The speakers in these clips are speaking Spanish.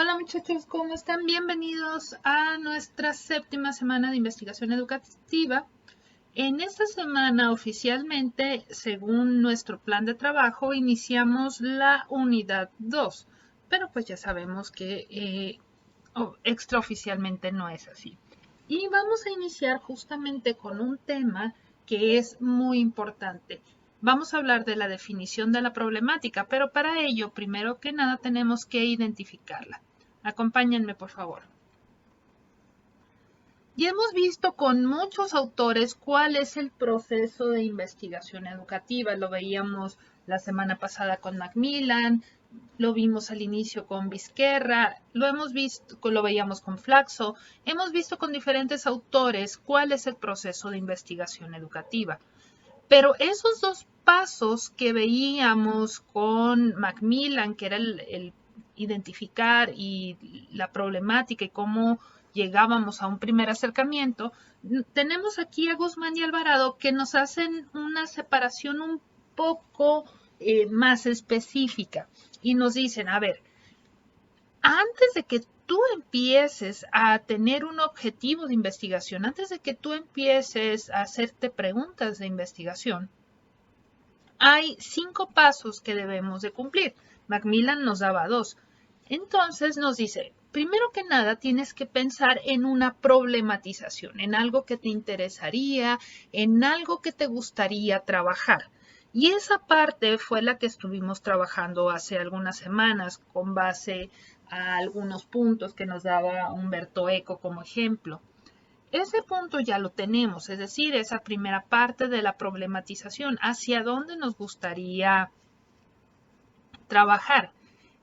Hola muchachos, ¿cómo están? Bienvenidos a nuestra séptima semana de investigación educativa. En esta semana oficialmente, según nuestro plan de trabajo, iniciamos la unidad 2, pero pues ya sabemos que extraoficialmente no es así. Y vamos a iniciar justamente con un tema que es muy importante. Vamos a hablar de la definición de la problemática, pero para ello, primero que nada, tenemos que identificarla. Acompáñenme, por favor. Y hemos visto con muchos autores cuál es el proceso de investigación educativa. Lo veíamos la semana pasada con Macmillan, lo vimos al inicio con Vizquerra, lo hemos visto, lo veíamos con Flaxo, hemos visto con diferentes autores cuál es el proceso de investigación educativa. Pero esos dos pasos que veíamos con Macmillan, que era el identificar y la problemática y cómo llegábamos a un primer acercamiento, tenemos aquí a Guzmán y Alvarado que nos hacen una separación un poco más específica y nos dicen, a ver, antes de que tú empieces a tener un objetivo de investigación, antes de que tú empieces a hacerte preguntas de investigación, hay 5 pasos que debemos de cumplir. Macmillan nos daba 2. Entonces nos dice, primero que nada tienes que pensar en una problematización, en algo que te interesaría, en algo que te gustaría trabajar. Y esa parte fue la que estuvimos trabajando hace algunas semanas con base a algunos puntos que nos daba Humberto Eco como ejemplo. Ese punto ya lo tenemos, es decir, esa primera parte de la problematización, hacia dónde nos gustaría trabajar.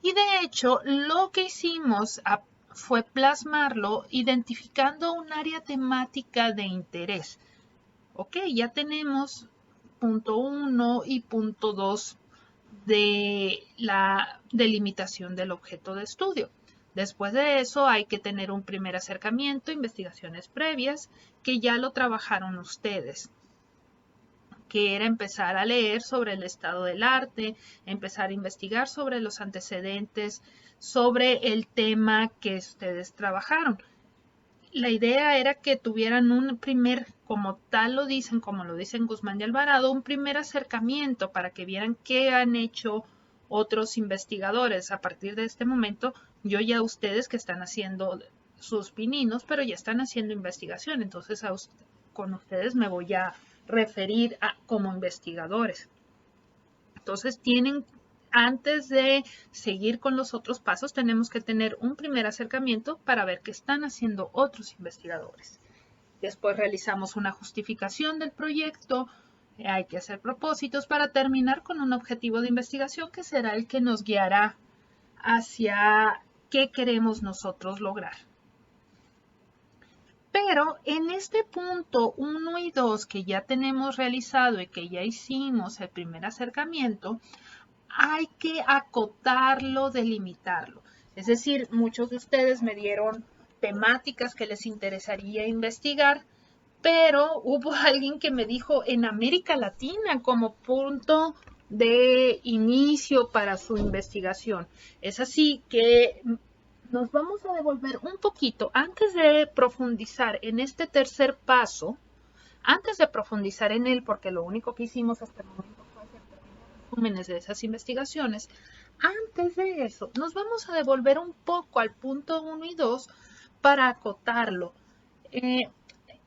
Y de hecho, lo que hicimos fue plasmarlo identificando un área temática de interés. Ok, ya tenemos punto 1 y punto 2 de la delimitación del objeto de estudio. Después de eso hay que tener un primer acercamiento, investigaciones previas, que ya lo trabajaron ustedes, que era empezar a leer sobre el estado del arte, empezar a investigar sobre los antecedentes, sobre el tema que ustedes trabajaron. La idea era que tuvieran un primer, como tal lo dicen, como lo dicen Guzmán y Alvarado, un primer acercamiento para que vieran qué han hecho otros investigadores. A partir de este momento, yo ya ustedes que están haciendo sus pininos, pero ya están haciendo investigación, entonces con ustedes me voy a referir como investigadores. Entonces antes de seguir con los otros pasos, tenemos que tener un primer acercamiento para ver qué están haciendo otros investigadores. Después realizamos una justificación del proyecto, hay que hacer propósitos para terminar con un objetivo de investigación que será el que nos guiará hacia qué queremos nosotros lograr. Pero en este punto 1 y 2 que ya tenemos realizado y que ya hicimos el primer acercamiento, hay que acotarlo, delimitarlo. Es decir, muchos de ustedes me dieron temáticas que les interesaría investigar, pero hubo alguien que me dijo en América Latina como punto de inicio para su investigación. Es así que nos vamos a devolver un poquito antes de profundizar en este tercer paso, antes de profundizar en él, porque lo único que hicimos hasta el momento fue hacer resúmenes de esas investigaciones. Antes de eso, nos vamos a devolver un poco al punto 1 y 2 para acotarlo.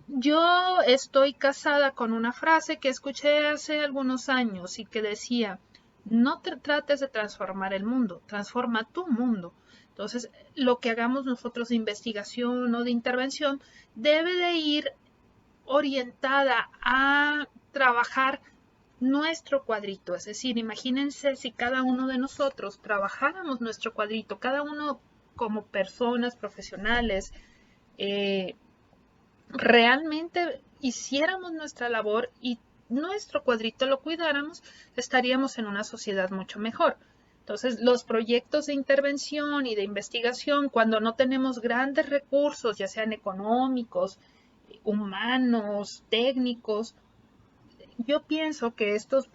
Yo estoy casada con una frase que escuché hace algunos años y que decía, no te trates de transformar el mundo, transforma tu mundo. Entonces, lo que hagamos nosotros de investigación o de intervención debe de ir orientada a trabajar nuestro cuadrito. Es decir, imagínense si cada uno de nosotros trabajáramos nuestro cuadrito, cada uno como personas profesionales, realmente hiciéramos nuestra labor y nuestro cuadrito lo cuidáramos, estaríamos en una sociedad mucho mejor. Entonces, los proyectos de intervención y de investigación, cuando no tenemos grandes recursos, ya sean económicos, humanos, técnicos, yo pienso que estos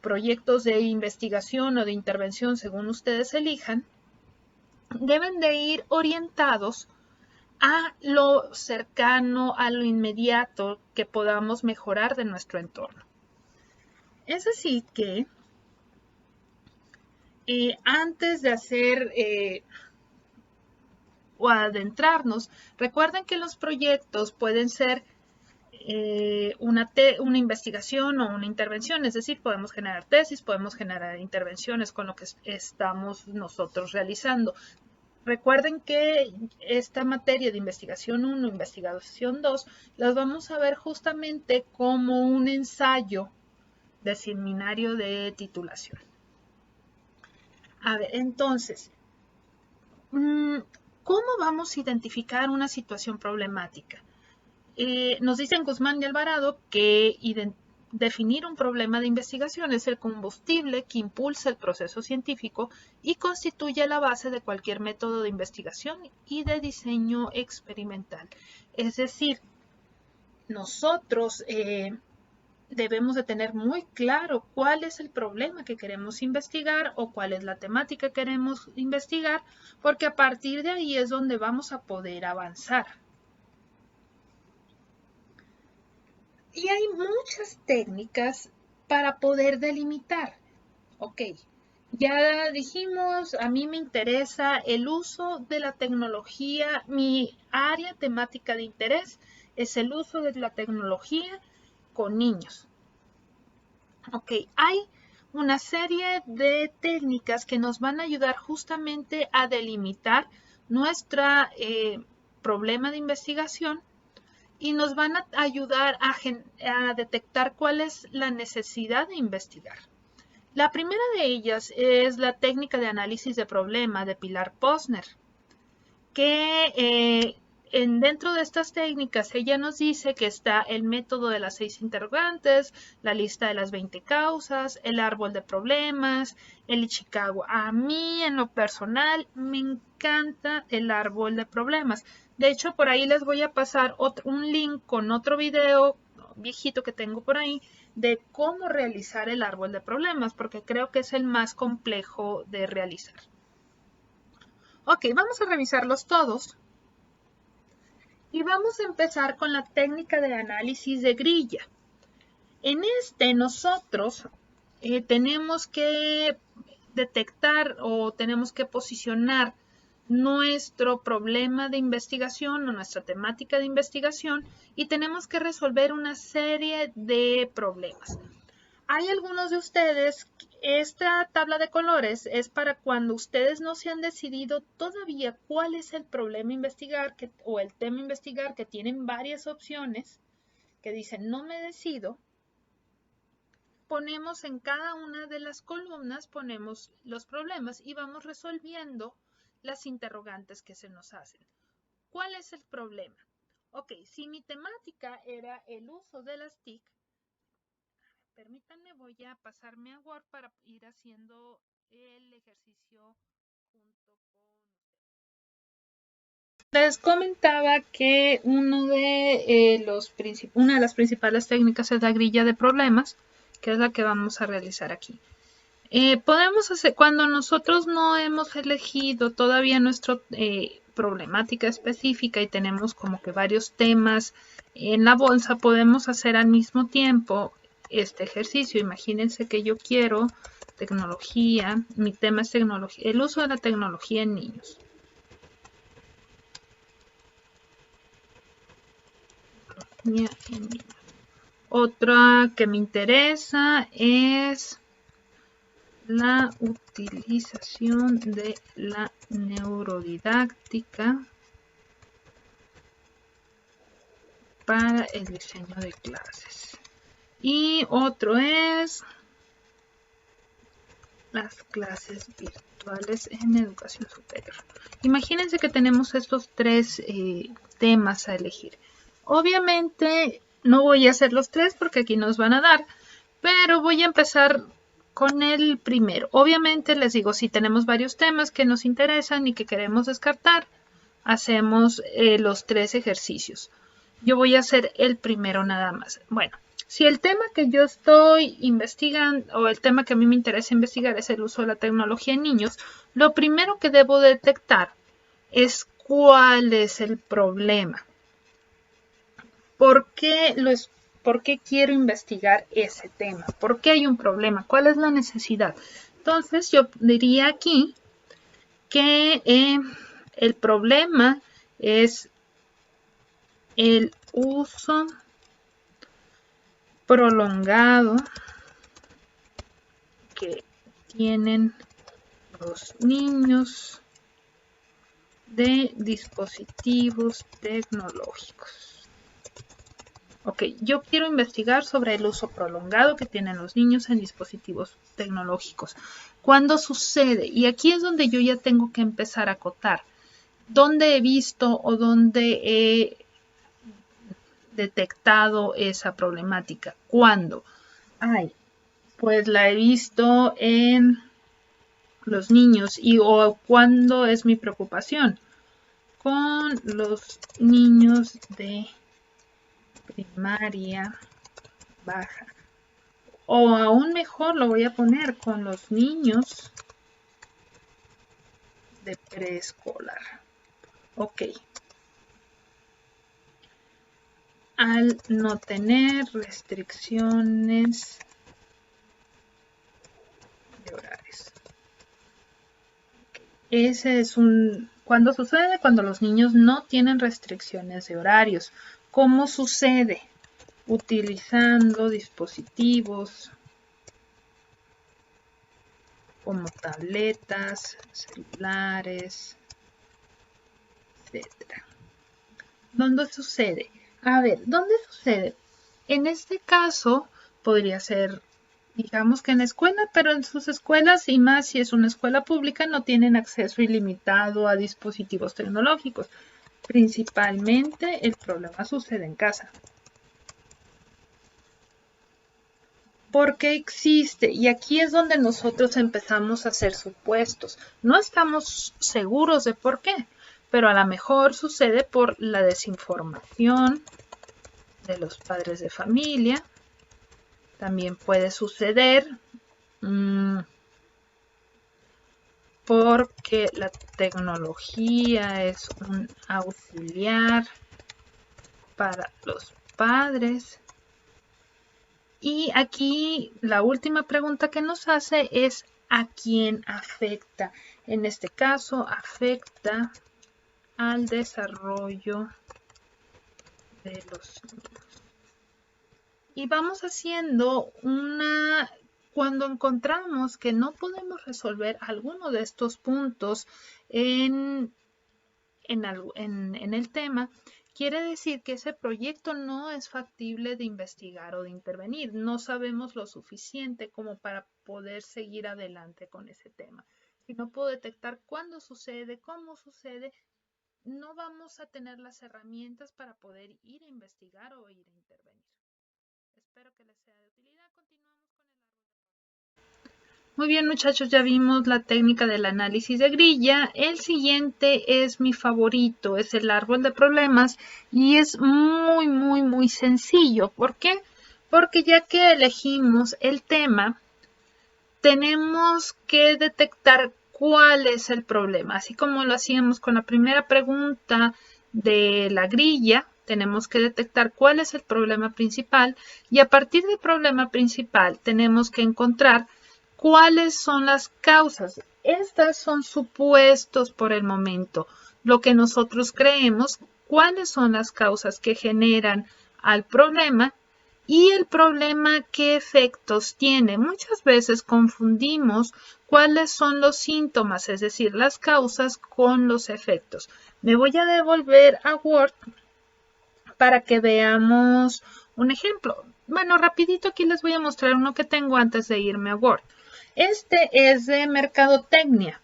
proyectos de investigación o de intervención, según ustedes elijan, deben de ir orientados a lo cercano, a lo inmediato que podamos mejorar de nuestro entorno. Es así que antes de hacer o adentrarnos, recuerden que los proyectos pueden ser una investigación o una intervención, es decir, podemos generar tesis, podemos generar intervenciones con lo que estamos nosotros realizando. Recuerden que esta materia de investigación 1, investigación 2, las vamos a ver justamente como un ensayo de seminario de titulación. A ver, entonces, ¿cómo vamos a identificar una situación problemática? Nos dicen Guzmán y Alvarado que definir un problema de investigación es el combustible que impulsa el proceso científico y constituye la base de cualquier método de investigación y de diseño experimental. Es decir, nosotros debemos de tener muy claro cuál es el problema que queremos investigar o cuál es la temática que queremos investigar, porque a partir de ahí es donde vamos a poder avanzar. Y hay muchas técnicas para poder delimitar. Ok, ya dijimos, a mí me interesa el uso de la tecnología, mi área temática de interés es el uso de la tecnología con niños. Ok, hay una serie de técnicas que nos van a ayudar justamente a delimitar nuestro problema de investigación y nos van a ayudar a detectar cuál es la necesidad de investigar. La primera de ellas es la técnica de análisis de problema de Pilar Posner, que dentro de estas técnicas ella nos dice que está el método de las 6 interrogantes, la lista de las 20 causas, el árbol de problemas, el Ichikawa. A mí en lo personal me encanta el árbol de problemas. De hecho, por ahí les voy a pasar un link con otro video viejito que tengo por ahí de cómo realizar el árbol de problemas, porque creo que es el más complejo de realizar. Ok, vamos a revisarlos todos. Y vamos a empezar con la técnica de análisis de grilla. En nosotros tenemos que detectar o tenemos que posicionar nuestro problema de investigación o nuestra temática de investigación y tenemos que resolver una serie de problemas. Hay algunos de ustedes, esta tabla de colores es para cuando ustedes no se han decidido todavía cuál es el problema a investigar o el tema a investigar, que tienen varias opciones, que dicen no me decido. Ponemos en cada una de las columnas, ponemos los problemas y vamos resolviendo las interrogantes que se nos hacen. ¿Cuál es el problema? Ok, si mi temática era el uso de las TIC, permítanme, voy a pasarme a Word para ir haciendo el ejercicio junto con ustedes. Les comentaba que una de las principales técnicas es la grilla de problemas, que es la que vamos a realizar aquí. Podemos hacer, cuando nosotros no hemos elegido todavía nuestra problemática específica y tenemos como que varios temas en la bolsa, podemos hacer al mismo tiempo este ejercicio. Imagínense que yo quiero tecnología, mi tema es tecnología, el uso de la tecnología en niños. Otra que me interesa es la utilización de la neurodidáctica para el diseño de clases. Y otro es las clases virtuales en educación superior. Imagínense que tenemos estos tres temas a elegir. Obviamente no voy a hacer los tres porque aquí nos van a dar, pero voy a empezar con el primero. Obviamente les digo, si tenemos varios temas que nos interesan y que queremos descartar, hacemos los tres ejercicios. Yo voy a hacer el primero nada más. Bueno, Si el tema que yo estoy investigando o el tema que a mí me interesa investigar es el uso de la tecnología en niños, lo primero que debo detectar es cuál es el problema. ¿Por qué quiero investigar ese tema? ¿Por qué hay un problema? ¿Cuál es la necesidad? Entonces yo diría aquí que el problema es el uso prolongado que tienen los niños de dispositivos tecnológicos. Ok, yo quiero investigar sobre el uso prolongado que tienen los niños en dispositivos tecnológicos. ¿Cuándo sucede? Y aquí es donde yo ya tengo que empezar a acotar. ¿Dónde he visto o dónde he detectado esa problemática? ¿Cuándo? Pues la he visto en los niños o cuándo es mi preocupación con los niños de primaria baja, o aún mejor lo voy a poner con los niños de preescolar. Ok, al no tener restricciones de horarios. Ese es ¿cuándo sucede? Cuando los niños no tienen restricciones de horarios. ¿Cómo sucede? Utilizando dispositivos como tabletas, celulares, etc. ¿Dónde sucede? A ver, ¿dónde sucede? En este caso podría ser, digamos que en la escuela, pero en sus escuelas, y más si es una escuela pública, no tienen acceso ilimitado a dispositivos tecnológicos. Principalmente el problema sucede en casa. Porque existe, y aquí es donde nosotros empezamos a hacer supuestos. No estamos seguros de por qué, pero a lo mejor sucede por la desinformación de los padres de familia. También puede suceder porque la tecnología es un auxiliar para los padres. Y aquí la última pregunta que nos hace es ¿a quién afecta? En este caso afecta al desarrollo de los niños. Y vamos haciendo cuando encontramos que no podemos resolver alguno de estos puntos en el tema, quiere decir que ese proyecto no es factible de investigar o de intervenir. No sabemos lo suficiente como para poder seguir adelante con ese tema. Si no puedo detectar cuándo sucede, cómo sucede, no vamos a tener las herramientas para poder ir a investigar o ir a intervenir. Espero que les sea de utilidad. Continuamos con el árbol. Muy bien, muchachos, ya vimos la técnica del análisis de grilla. El siguiente es mi favorito, es el árbol de problemas y es muy, muy, muy sencillo. ¿Por qué? Porque ya que elegimos el tema, tenemos que detectar cuál es el problema. Así como lo hacíamos con la primera pregunta de la grilla, tenemos que detectar cuál es el problema principal y a partir del problema principal tenemos que encontrar cuáles son las causas. Estas son supuestos por el momento. Lo que nosotros creemos, cuáles son las causas que generan al problema y el problema qué efectos tiene. Muchas veces confundimos cuáles son los síntomas, es decir, las causas con los efectos. Me voy a devolver a Word para que veamos un ejemplo. Bueno, rapidito aquí les voy a mostrar uno que tengo antes de irme a Word. Este es de mercadotecnia.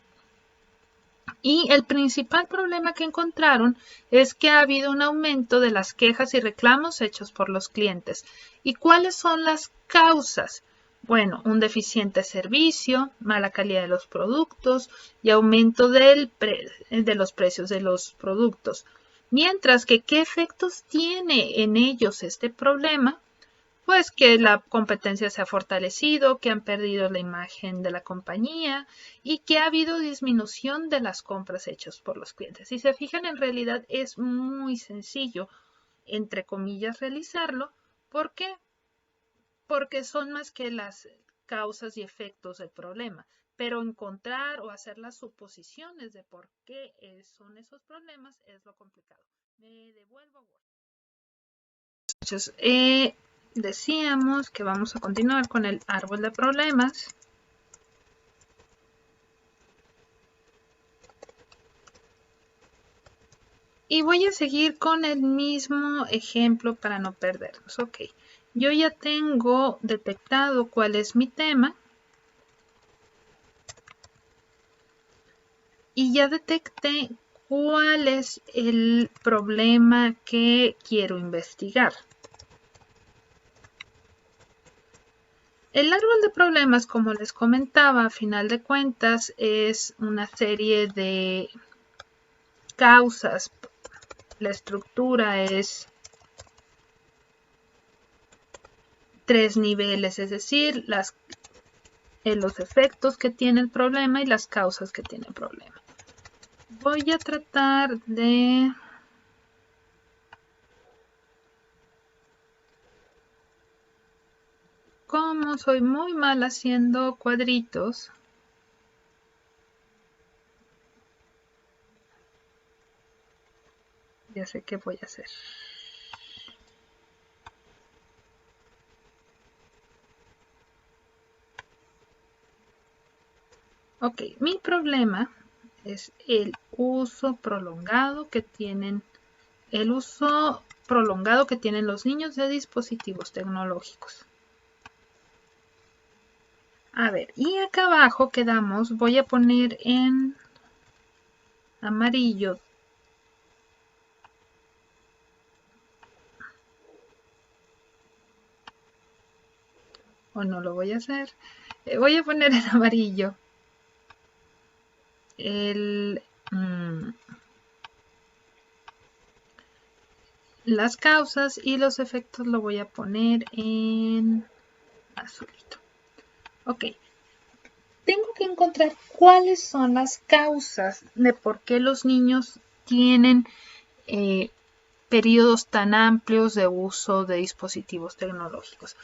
Y el principal problema que encontraron es que ha habido un aumento de las quejas y reclamos hechos por los clientes. ¿Y cuáles son las causas? Bueno, un deficiente servicio, mala calidad de los productos y aumento de los precios de los productos. Mientras que, ¿qué efectos tiene en ellos este problema? pues que la competencia se ha fortalecido, que han perdido la imagen de la compañía y que ha habido disminución de las compras hechas por los clientes. Si se fijan, en realidad es muy sencillo, entre comillas, realizarlo. ¿Por qué? Porque son más que las causas y efectos del problema. Pero encontrar o hacer las suposiciones de por qué son esos problemas es lo complicado. Me devuelvo a Word. Entonces, decíamos que vamos a continuar con el árbol de problemas. Y voy a seguir con el mismo ejemplo para no perdernos. Ok, yo ya tengo detectado cuál es mi tema. Y ya detecté cuál es el problema que quiero investigar. El árbol de problemas, como les comentaba, a final de cuentas es una serie de causas. La estructura es 3 niveles, es decir, los efectos que tiene el problema y las causas que tiene el problema. Voy a tratar de... Como soy muy mal haciendo cuadritos, ya sé qué voy a hacer. Ok, mi problema es el uso prolongado que tienen los niños de dispositivos tecnológicos. A ver, y acá abajo quedamos, voy a poner en amarillo o no lo voy a hacer. Voy a poner en amarillo las causas y los efectos lo voy a poner en azulito. Ok, tengo que encontrar cuáles son las causas de por qué los niños tienen periodos tan amplios de uso de dispositivos tecnológicos.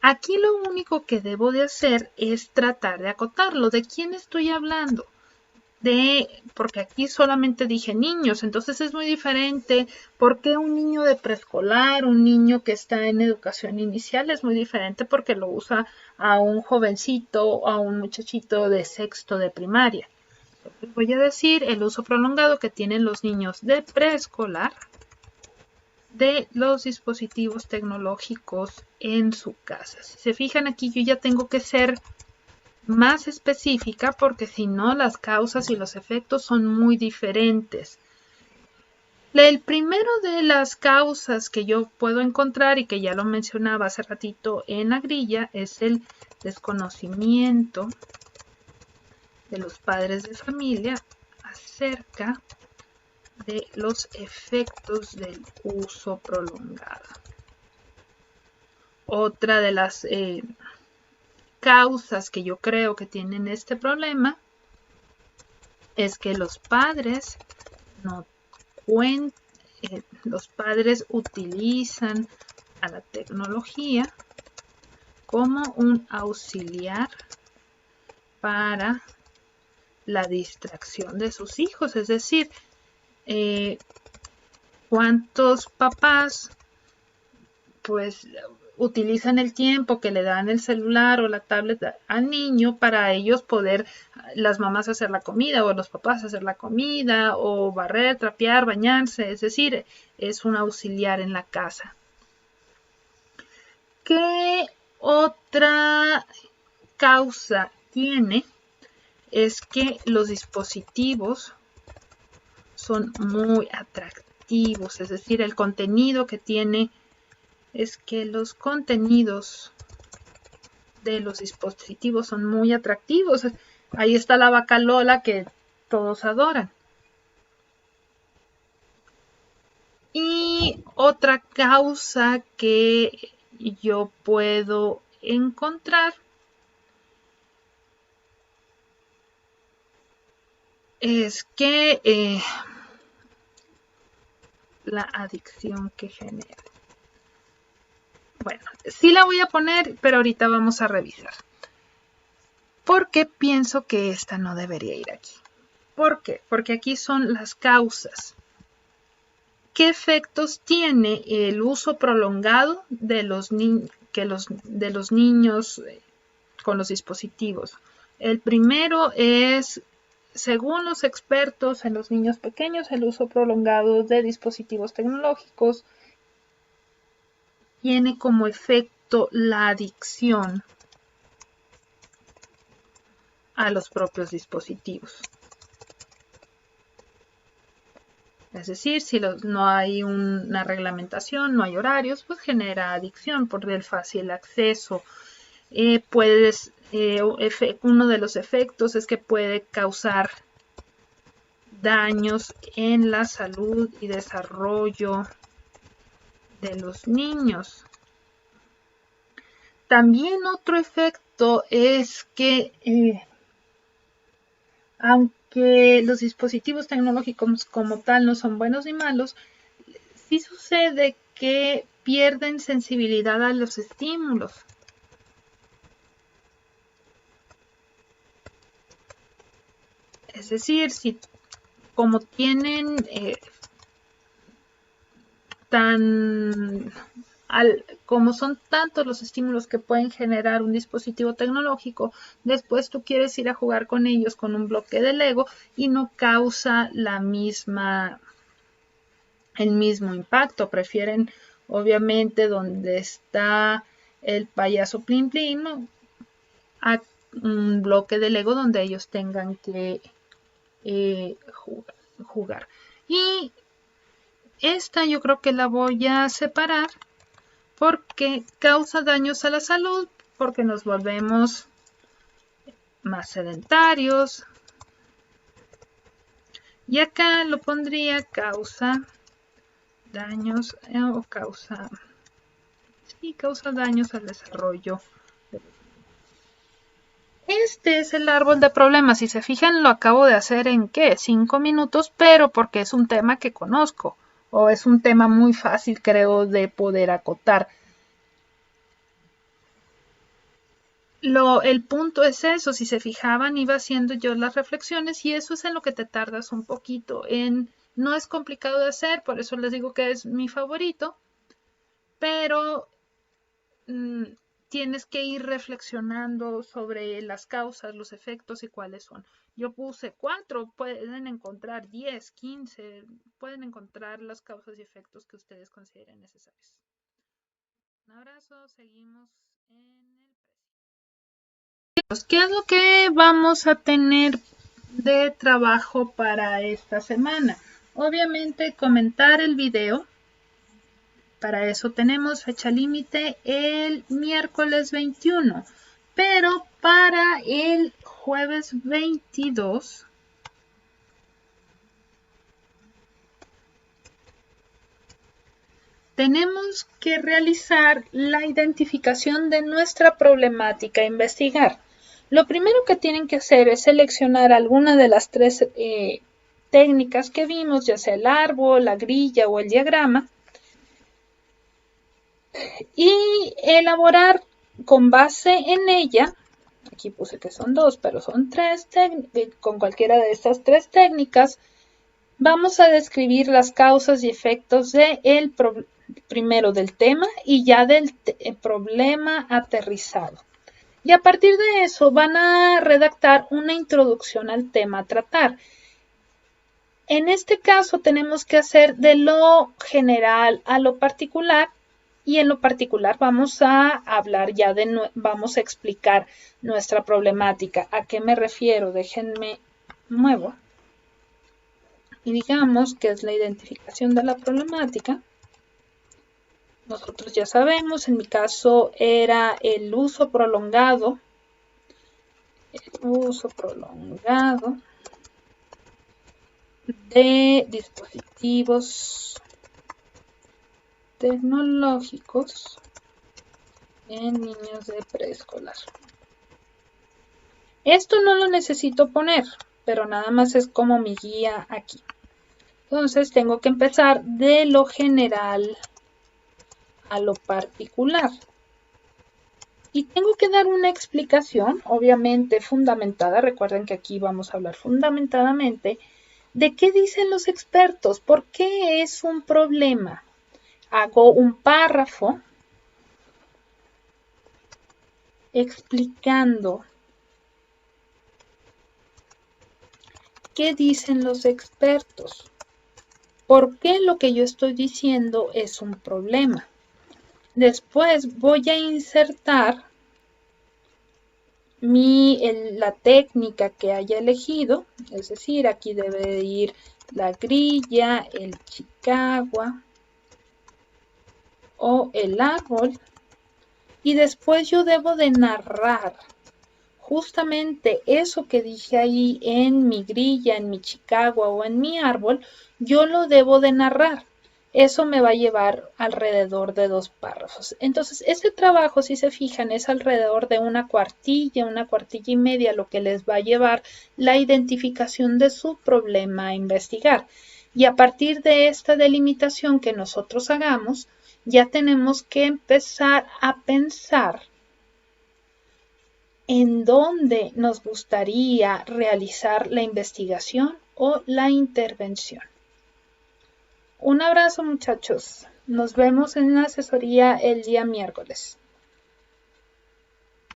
Aquí lo único que debo de hacer es tratar de acotarlo. ¿De quién estoy hablando? Porque aquí solamente dije niños, entonces es muy diferente. ¿Por qué un niño de preescolar, un niño que está en educación inicial es muy diferente porque lo usa a un jovencito o a un muchachito de sexto de primaria? Entonces voy a decir el uso prolongado que tienen los niños de preescolar de los dispositivos tecnológicos en su casa. Si se fijan aquí, yo ya tengo que ser más específica porque si no las causas y los efectos son muy diferentes. El primero de las causas que yo puedo encontrar y que ya lo mencionaba hace ratito en la grilla es el desconocimiento de los padres de familia acerca de los efectos del uso prolongado. Otra de las causas que yo creo que tienen este problema es que los padres utilizan a la tecnología como un auxiliar para la distracción de sus hijos. Es decir, ¿cuántos papás pues utilizan el tiempo que le dan el celular o la tablet al niño para ellos poder, las mamás hacer la comida o los papás hacer la comida o barrer, trapear, bañarse? Es decir, es un auxiliar en la casa. ¿Qué otra causa tiene? Es que los dispositivos son muy atractivos, es decir, el contenido que tiene es que los contenidos de los dispositivos son muy atractivos. Ahí está la vaca Lola que todos adoran. Y otra causa que yo puedo encontrar es que la adicción que genera. Bueno, sí la voy a poner, pero ahorita vamos a revisar. Porque pienso que esta no debería ir aquí. ¿Por qué? Porque aquí son las causas. ¿Qué efectos tiene el uso prolongado de los niños con los dispositivos? El primero es, según los expertos en los niños pequeños, el uso prolongado de dispositivos tecnológicos tiene como efecto la adicción a los propios dispositivos. Es decir, si no hay una reglamentación, no hay horarios, pues genera adicción por el fácil acceso. Uno de los efectos es que puede causar daños en la salud y desarrollo de los niños. También otro efecto es que aunque los dispositivos tecnológicos como tal no son buenos ni malos, sí sucede que pierden sensibilidad a los estímulos. Es decir, si como tienen como son tantos los estímulos que pueden generar un dispositivo tecnológico, después tú quieres ir a jugar con ellos con un bloque de Lego y no causa el mismo impacto. Prefieren, obviamente, donde está el payaso Plin Plin, a un bloque de Lego donde ellos tengan que jugar. Y esta yo creo que la voy a separar porque causa daños a la salud, porque nos volvemos más sedentarios. Y acá lo pondría causa daños causa daños al desarrollo. Este es el árbol de problemas. Si se fijan, lo acabo de hacer en ¿qué? 5 minutos, pero porque es un tema que conozco o es un tema muy fácil, creo, de poder acotar. El punto es eso, si se fijaban, iba haciendo yo las reflexiones y eso es en lo que te tardas un poquito. No es complicado de hacer, por eso les digo que es mi favorito, pero tienes que ir reflexionando sobre las causas, los efectos y cuáles son. Yo puse 4, pueden encontrar 10, 15, pueden encontrar las causas y efectos que ustedes consideren necesarios. Un abrazo, seguimos en el... ¿Qué es lo que vamos a tener de trabajo para esta semana? Obviamente comentar el video. Para eso tenemos fecha límite el miércoles 21. Pero para el jueves 22 tenemos que realizar la identificación de nuestra problemática a investigar. Lo primero que tienen que hacer es seleccionar alguna de las 3 técnicas que vimos, ya sea el árbol, la grilla o el diagrama, y elaborar con base en ella, aquí puse que son 2, pero son 3 con cualquiera de estas 3 técnicas, vamos a describir las causas y efectos primero del tema y ya del problema aterrizado. Y a partir de eso van a redactar una introducción al tema a tratar. En este caso tenemos que hacer de lo general a lo particular y en lo particular vamos a hablar ya vamos a explicar nuestra problemática. ¿A qué me refiero? Déjenme muevo. Y digamos que es la identificación de la problemática. Nosotros ya sabemos, en mi caso era el uso prolongado de dispositivos tecnológicos en niños de preescolar. Esto no lo necesito poner, pero nada más es como mi guía aquí. Entonces tengo que empezar de lo general a lo particular. Y tengo que dar una explicación, obviamente fundamentada, recuerden que aquí vamos a hablar fundamentadamente, de qué dicen los expertos, por qué es un problema. Hago un párrafo explicando qué dicen los expertos, por qué lo que yo estoy diciendo es un problema. Después voy a insertar la técnica que haya elegido, es decir, aquí debe ir la grilla, el Chicagua o el árbol, y después yo debo de narrar justamente eso que dije ahí en mi grilla, en mi Chicagua o en mi árbol, yo lo debo de narrar. Eso me va a llevar alrededor de 2 párrafos. Entonces, ese trabajo, si se fijan, es alrededor de una cuartilla y media, lo que les va a llevar la identificación de su problema a investigar. Y a partir de esta delimitación que nosotros hagamos, ya tenemos que empezar a pensar en dónde nos gustaría realizar la investigación o la intervención. Un abrazo, muchachos. Nos vemos en la asesoría el día miércoles.